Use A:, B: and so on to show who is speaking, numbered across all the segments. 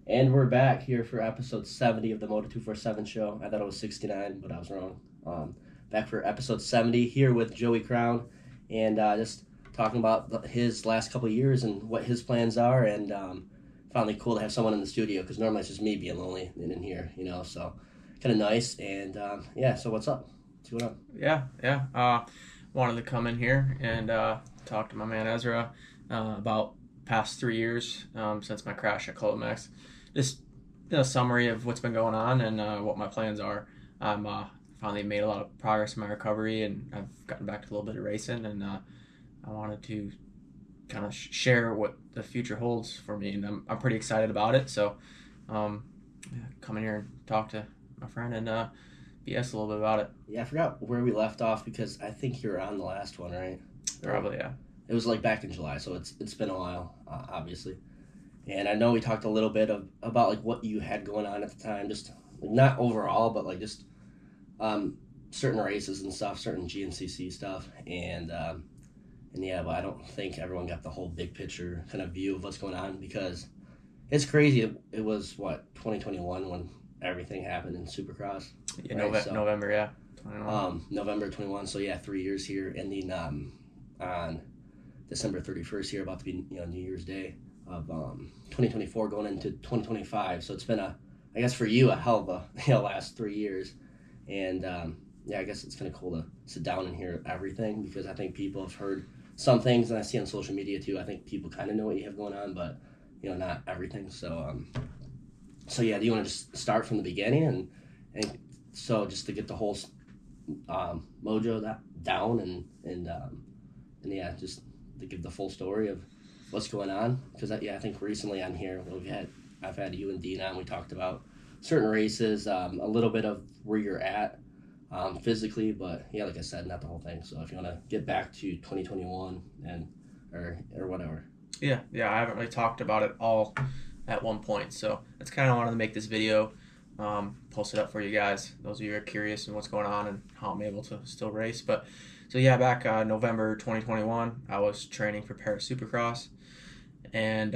A: And we're back here for episode 70 of the Moto 247 show. I thought it was 69, but I was wrong. Back for episode 70 here with Joey Crown, and just talking about his last couple of years and what his plans are. And finally cool to have someone in the studio because normally it's just me being lonely in here, so kind of nice. And yeah, so what's up? What's going on?
B: Yeah. Wanted to come in here and talk to my man Ezra about past 3 years since my crash at Colomex. Just a summary of what's been going on and what my plans are. I'm finally made a lot of progress in my recovery, and I've gotten back to a little bit of racing, and I wanted to kind of share what the future holds for me, and I'm pretty excited about it. So come in here and talk to my friend and BS a little bit about it.
A: Yeah, I forgot where we left off because I think you were on the last one, right?
B: Probably, yeah.
A: It was like back in July, so it's been a while, obviously. And I know we talked a little bit about like what you had going on at the time, just like, not overall, but like just certain races and stuff, certain GNCC stuff, and yeah, but I don't think everyone got the whole big picture kind of view of what's going on because it's crazy. It was what 2021 when everything happened in Supercross.
B: Yeah, right? November, yeah.
A: 21. November 21. So yeah, 3 years here, ending on December 31st here, about to be New Year's Day of 2024 going into 2025. So it's been I guess for you, a hell of a last 3 years. And yeah, I guess it's kind of cool to sit down and hear everything because I think people have heard some things, and I see on social media too. I think people kind of know what you have going on, but not everything. So so yeah, do you want to just start from the beginning and so just to get the whole mojo that down and yeah, just to give the full story of what's going on because I think recently on here I've had you and Dean on. We talked about certain races, a little bit of where you're at physically, but yeah, like I said, not the whole thing. So if you want to get back to 2021 and or whatever.
B: Yeah, I haven't really talked about it all at one point, so that's kind of wanted to make this video, post it up for you guys, those of you who are curious and what's going on and how I'm able to still race. But so yeah, back November 2021, I was training for Paris Supercross, and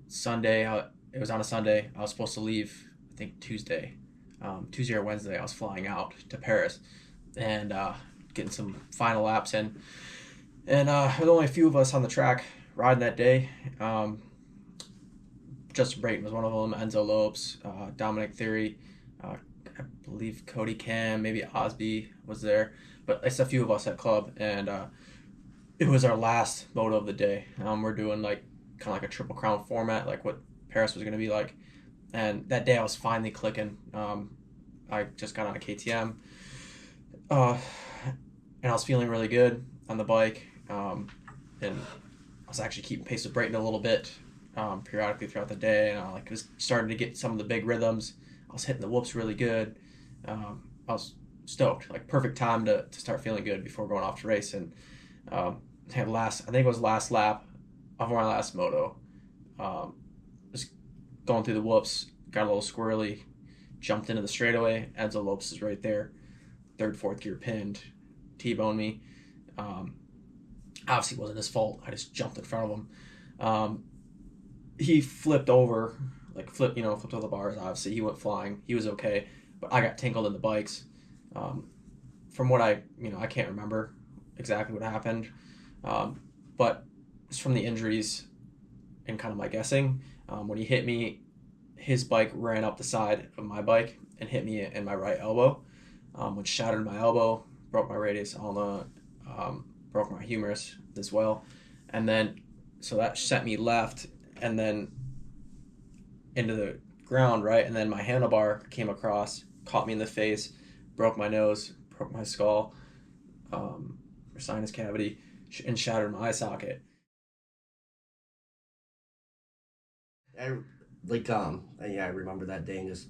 B: Sunday, it was on a Sunday. I was supposed to leave, I think Tuesday or Wednesday. I was flying out to Paris and getting some final laps in, and there was only a few of us on the track riding that day. Justin Brayton was one of them, Enzo Lopes, Dominic Theory, I believe Cody Cam, maybe Osby was there, but it's a few of us at club, and it was our last moto of the day. We're doing like kind of like a Triple Crown format, like what Paris was going to be like, and that day I was finally clicking. I just got on a KTM, and I was feeling really good on the bike, and I was actually keeping pace with Brayton a little bit periodically throughout the day, and I was starting to get some of the big rhythms. I was hitting the whoops really good. I was stoked, like perfect time to start feeling good before going off to race. And I think it was last lap of my last moto. Just going through the whoops, got a little squirrely, jumped into the straightaway. Enzo Lopes is right there, third, fourth gear pinned, T-boned me. Obviously, it wasn't his fault. I just jumped in front of him. He flipped over, flipped over the bars. Obviously, he went flying. He was okay, but I got tangled in the bikes. From what I can't remember exactly what happened, but just from the injuries and kind of my guessing, when he hit me, his bike ran up the side of my bike and hit me in my right elbow, which shattered my elbow, broke my radius ulna, broke my humerus as well, and then so that sent me left and then into the ground, right, and then my handlebar came across, caught me in the face, broke my nose, broke my skull, or sinus cavity, and shattered my eye socket.
A: I remember that day and just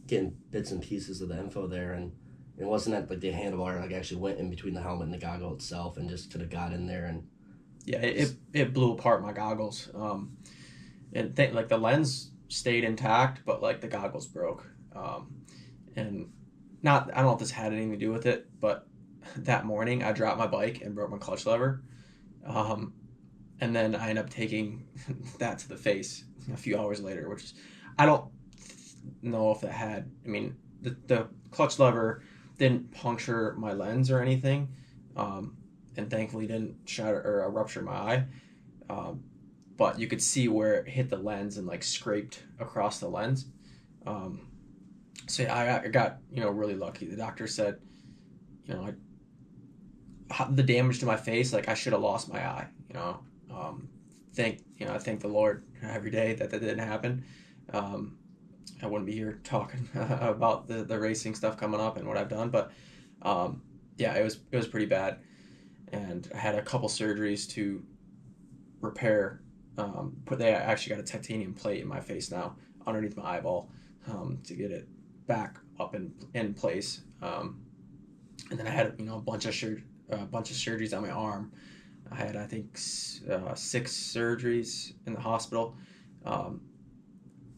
A: getting bits and pieces of the info there, and it wasn't that like the handlebar actually went in between the helmet and the goggle itself and just could have got in there and
B: yeah, it blew apart my goggles, and the lens stayed intact, but like the goggles broke, and I don't know if this had anything to do with it, but that morning I dropped my bike and broke my clutch lever, and then I ended up taking that to the face a few hours later, which is, I don't know if it had. I mean, the clutch lever didn't puncture my lens or anything, um, and thankfully didn't shatter or rupture my eye. Um, but you could see where it hit the lens and like scraped across the lens. Um, so yeah, I got really lucky. The doctor said, you know, the damage to my face, like I should have lost my eye. Um, I thank the Lord every day that didn't happen. Um, I wouldn't be here talking about the racing stuff coming up and what I've done, but um, yeah, it was pretty bad, and I had a couple surgeries to repair. They actually got a titanium plate in my face now underneath my eyeball to get it back up in place. And then I had a bunch of surgeries on my arm. I had I think 6 surgeries in the hospital. Um,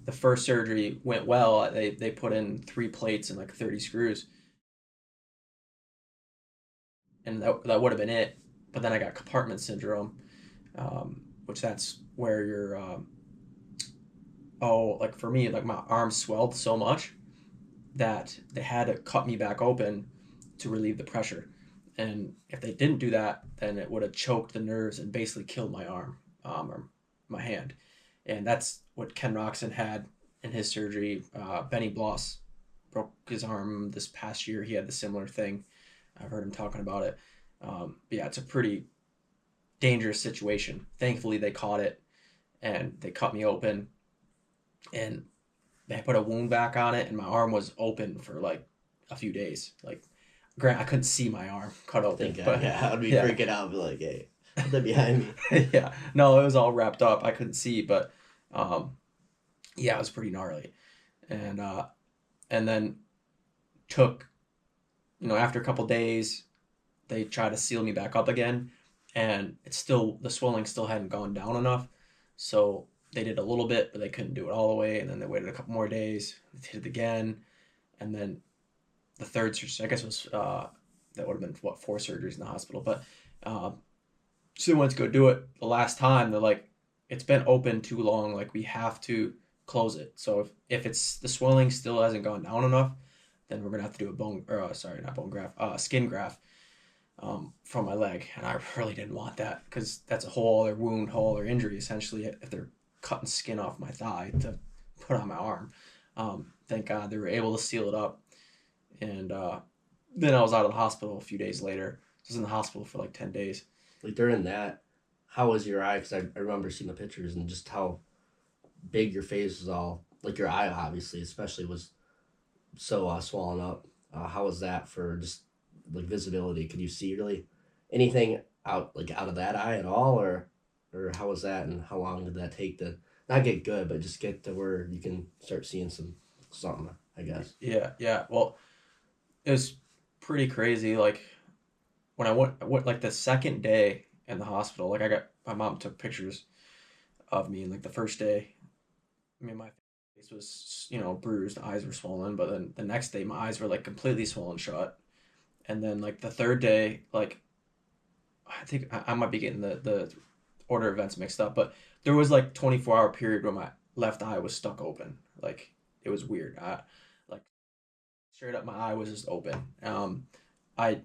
B: the first surgery went well. They put in 3 plates and like 30 screws, and that would have been it. But then I got compartment syndrome, which that's where you're like for me, like my arm swelled so much that they had to cut me back open to relieve the pressure. And if they didn't do that, then it would have choked the nerves and basically killed my arm, or my hand. And that's what Ken Roxon had in his surgery. Benny Bloss broke his arm this past year. He had the similar thing. I've heard him talking about it. But yeah, it's a pretty dangerous situation. Thankfully, they caught it and they cut me open, and they put a wound back on it, and my arm was open for like a few days. Like, grant I couldn't see my arm cut open, but
A: Yeah, I'd be
B: yeah,
A: freaking out. Be like, hey, put that behind me.
B: yeah. No, it was all wrapped up. I couldn't see, but um, yeah, it was pretty gnarly. And and then took after a couple days, they tried to seal me back up again, and the swelling still hadn't gone down enough, so they did a little bit, but they couldn't do it all the way. And then they waited a couple more days, they did it again, and then the third surgery, I guess it was that would have been 4 surgeries in the hospital, but so they went to go do it the last time. They're like, it's been open too long, like we have to close it. So if it's the swelling still hasn't gone down enough, then we're gonna have to do a bone or sorry, not bone graft, skin graft from my leg. And I really didn't want that because that's a whole other wound, whole other injury essentially if they're cutting skin off my thigh to put on my arm. Thank God they were able to seal it up. And then I was out of the hospital a few days later. I was in the hospital for like 10 days.
A: Like during that, how was your eye? Because I remember seeing the pictures and just how big your face was all. Like your eye, obviously, especially was so swollen up. How was that for just like visibility? Could you see really anything out of that eye at all, or how was that, and how long did that take to not get good, but just get to where you can start seeing something? I guess.
B: Yeah, yeah. Well, it was pretty crazy. Like when I went like the second day in the hospital. Like my mom took pictures of me, and like the first day, I mean, my face was bruised, eyes were swollen, but then the next day my eyes were like completely swollen shut. And then like the third day, like I think I might be getting the order of events mixed up, but there was like 24-hour period where my left eye was stuck open. Like it was weird. Like straight up my eye was just open. I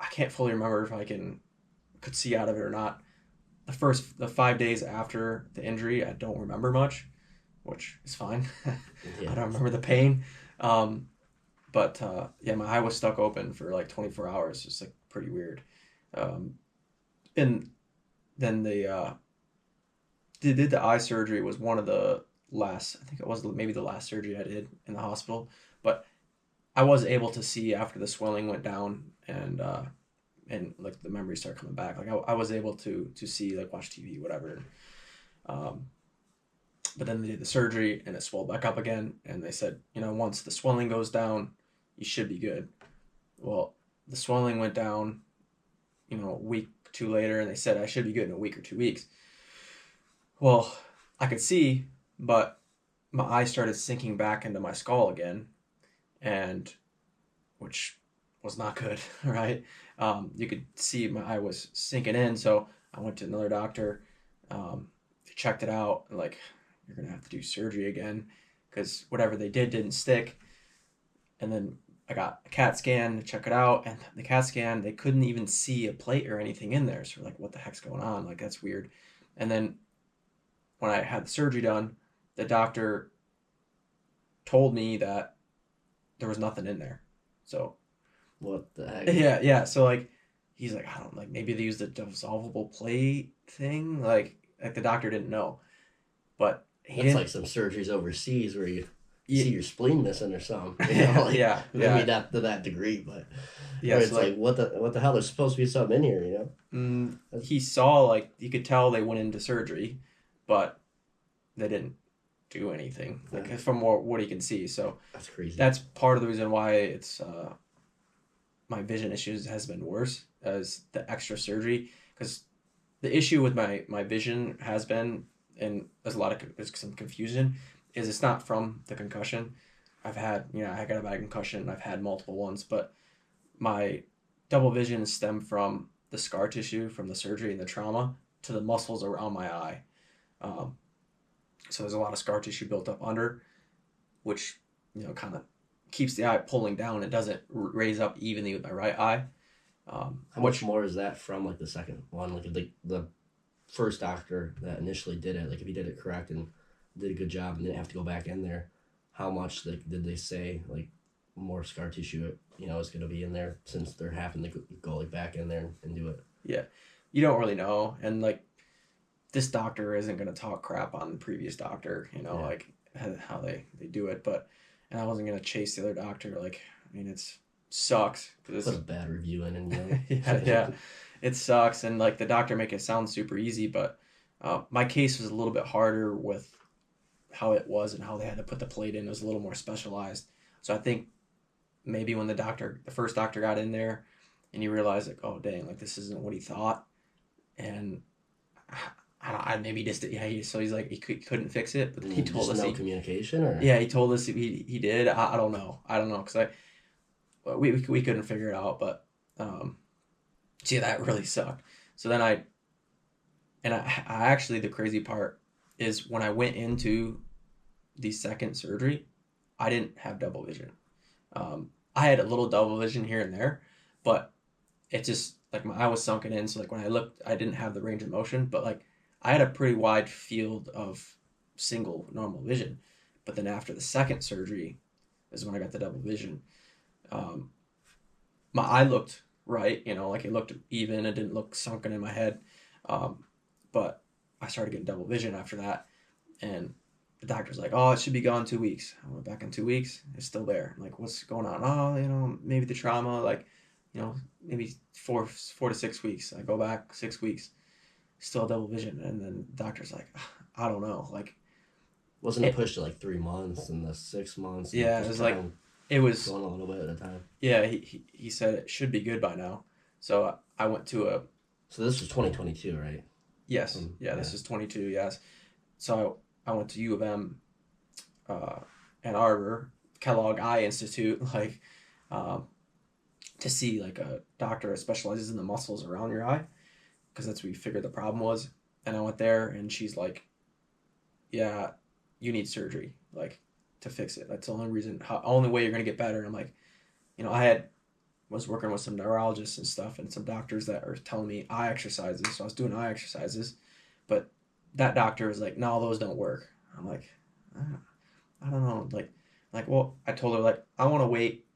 B: I can't fully remember if I could see out of it or not. The 5 days after the injury, I don't remember much, which is fine.
A: Yeah.
B: I don't remember the pain. Um, but yeah, my eye was stuck open for like 24 hours. It's like pretty weird. Um, and then did the eye surgery was one of the last. I think it was maybe the last surgery I did in the hospital. But I was able to see after the swelling went down, and like the memories start coming back. Like I was able to see, like watch TV, whatever. Um, but then they did the surgery and it swelled back up again, and they said, once the swelling goes down, you should be good. Well, the swelling went down, a week or two later, and they said I should be good in a week or 2 weeks. Well, I could see, but my eye started sinking back into my skull again, and which was not good, right? You could see my eye was sinking in, so I went to another doctor. They checked it out, and like you're going to have to do surgery again because whatever they did didn't stick. And then I got a CAT scan to check it out, and the CAT scan, they couldn't even see a plate or anything in there. So we're like, what the heck's going on? Like, that's weird. And then when I had the surgery done, the doctor told me that there was nothing in there. So
A: What the heck?
B: yeah. So like, he's like, I don't like maybe they used a dissolvable plate thing. Like the doctor didn't know, but he
A: That's
B: didn't.
A: like some surgeries overseas where you
B: Yeah.
A: see your spleen missing or something. You know, like,
B: Yeah.
A: maybe not to that degree, but
B: Yeah.
A: or it's
B: So
A: like what the hell? There's supposed to be something in here, you know?
B: he saw like you could tell they went into surgery, but they didn't do anything like from what he can see. So
A: That's crazy.
B: that's part of the reason why it's my vision issues has been worse as the extra surgery, because the issue with my vision has been, and there's some confusion, is it's not from the concussion. I've had, I got a bad concussion. I've had multiple ones, but my double vision stemmed from the scar tissue from the surgery and the trauma to the muscles around my eye. Um, so there's a lot of scar tissue built up under, which kind of keeps the eye pulling down. It doesn't raise up evenly with my right eye.
A: How much more is that from like the second one? Like the first doctor that initially did it, like if he did it correct and did a good job and didn't have to go back in there, how much did they say like more scar tissue is going to be in there, since they're having to go like back in there and do it?
B: Yeah, you don't really know, and like this doctor isn't going to talk crap on the previous doctor, like how they do it, and I wasn't going to chase the other doctor. Like, I mean, it's sucks.
A: Put a bad review in
B: yeah, it sucks, and like the doctor make it sound super easy, but my case was a little bit harder with how it was and how they had to put the plate in. It was a little more specialized. So I think maybe when the first doctor got in there and he realized like, oh dang, like this isn't what he thought, and I maybe just so he's like he couldn't fix it, but he told us
A: no communication, or
B: he told us he did. I don't know because we couldn't figure it out, but see, that really sucked. So then I actually, the crazy part is when I went into the second surgery, I didn't have double vision. I had a little double vision here and there, but it just like my eye was sunken in. So like when I looked, I didn't have the range of motion, but like I had a pretty wide field of single normal vision. But then after the second surgery is when I got the double vision. My eye looked right, like it looked even. It didn't look sunken in my head. But I started getting double vision after that, and the doctor's like, "Oh, it should be gone 2 weeks." I went back in 2 weeks. It's still there. I'm like, what's going on? Oh, maybe the trauma. Like, maybe 4 to 6 weeks. I go back 6 weeks, still double vision, and then the doctor's like, I don't know. Like,
A: wasn't it pushed to like 3 months and the 6 months?
B: Yeah, it was like it was
A: going a little bit at a time.
B: Yeah, he said it should be good by now. So I went to
A: So this was 2022, right?
B: Yes. This is 22. Yes. So I went to U of M, Ann Arbor, Kellogg Eye Institute, like, to see like a doctor that specializes in the muscles around your eye, because that's where we figured the problem was. And I went there, and she's like, "Yeah, you need surgery, like, to fix it. That's the only way you're gonna get better." And I'm like, was working with some neurologists and stuff, and some doctors that are telling me eye exercises. So I was doing eye exercises, but that doctor was like, "No, those don't work." I'm like, I don't know. Well, I told her like, I want to wait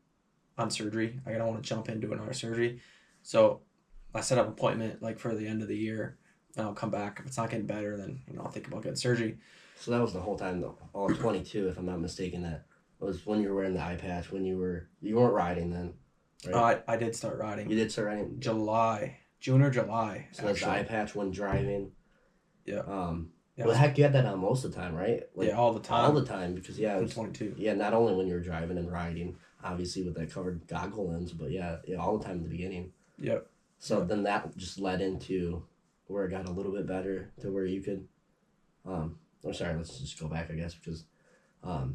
B: on surgery. I don't want to jump into another surgery. So I set up an appointment like for the end of the year, and I'll come back. If it's not getting better, then I'll think about getting surgery.
A: So that was the whole time, though. All 22, if I'm not mistaken. That was when you were wearing the eye patch. When you weren't riding then. Right?
B: I did start riding.
A: You did start riding?
B: June or July.
A: So that's the eye patch when driving.
B: Yeah.
A: Well, heck, you had that on most of the time, right?
B: Like, all the time.
A: All the time, because
B: I'm 22.
A: Yeah, not only when you were driving and riding, obviously with that covered goggle lens, but yeah, all the time at the beginning.
B: Yep.
A: So then that just led into where it got a little bit better to where you could. Sorry, let's just go back, I guess, because, I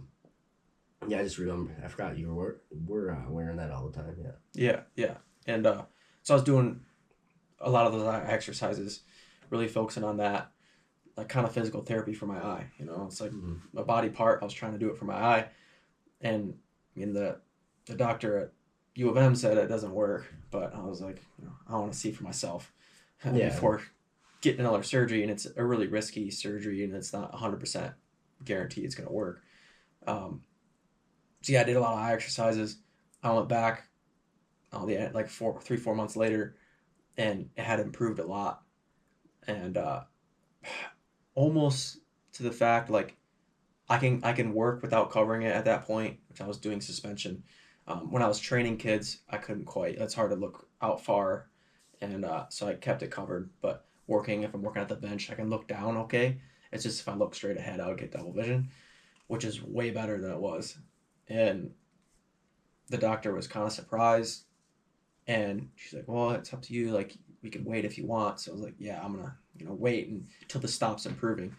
A: just remember, I forgot you were wearing that all the time.
B: Yeah, and so I was doing a lot of those exercises, really focusing on that. like kind of physical therapy for my eye. You know, it's like
A: Mm-hmm.
B: a body part. I was trying to do it for my eye, and I mean the doctor at U of M said it doesn't work, but I was like, you know, I want to see for myself
A: Yeah.
B: before getting another surgery, and it's a really risky surgery, and it's not 100% guarantee it's going to work. Um, so yeah, I did a lot of eye exercises. I went back, like 4 months later, and it had improved a lot, and almost to the fact like I can work without covering it at that point, which I was doing suspension. When I was training kids, I couldn't quite. It's hard to look out far, and so I kept it covered. But if I'm working at the bench, I can look down okay. It's just if I look straight ahead, I would get double vision, which is way better than it was. And the doctor was kind of surprised, and she's like, "Well, it's up to you. Like, we can wait if you want." So I was like, "Yeah, I'm gonna, wait until this stops improving."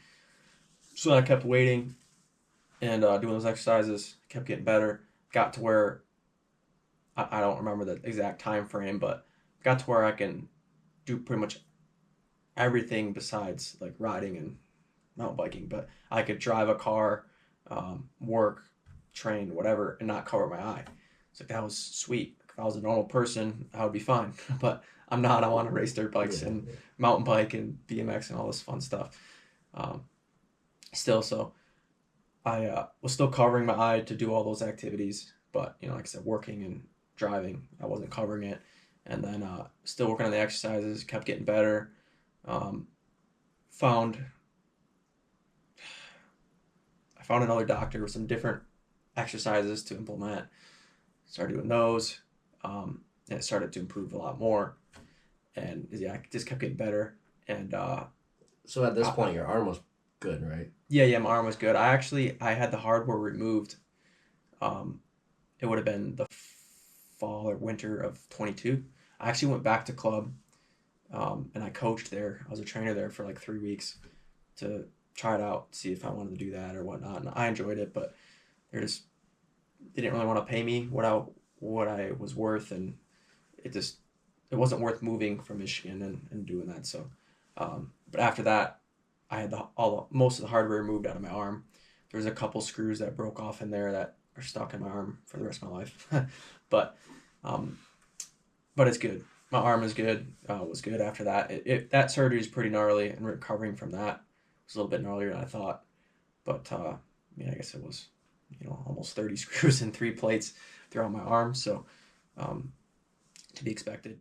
B: So I kept waiting and doing those exercises, kept getting better. Got to where I don't remember the exact time frame, but got to where I can do pretty much everything besides like riding and mountain biking. But I could drive a car, work, train, whatever, and not cover my eye. It's like that was sweet. If I was a normal person, I would be fine. But I'm not. I want to race dirt bikes
A: Yeah.
B: and mountain bike and BMX and all this fun stuff. Um, Still, so I was still covering my eye to do all those activities, but like I said, working and driving, I wasn't covering it. And then still working on the exercises, kept getting better. Um, found I found another doctor with some different exercises to implement. Started doing those, and it started to improve a lot more. And yeah, I just kept getting better. And
A: So at this point, your arm was good, right?
B: yeah, my arm was good. I had the hardware removed. Um, it would have been the fall or winter of 22. I actually went back to club, and I coached there. I was a trainer there for like 3 weeks to try it out, see if I wanted to do that or whatnot. And I enjoyed it, but they didn't really want to pay me what I was worth, and it wasn't worth moving from Michigan and doing that. So, but after that, I had most of the hardware removed out of my arm. There was a couple screws that broke off in there that are stuck in my arm for the rest of my life. but um, but it's good. My arm is good. Was good after that. That surgery is pretty gnarly, and recovering from that was a little bit gnarlier than I thought. But I guess it was almost 30 screws and 3 plates throughout my arm, so to be expected.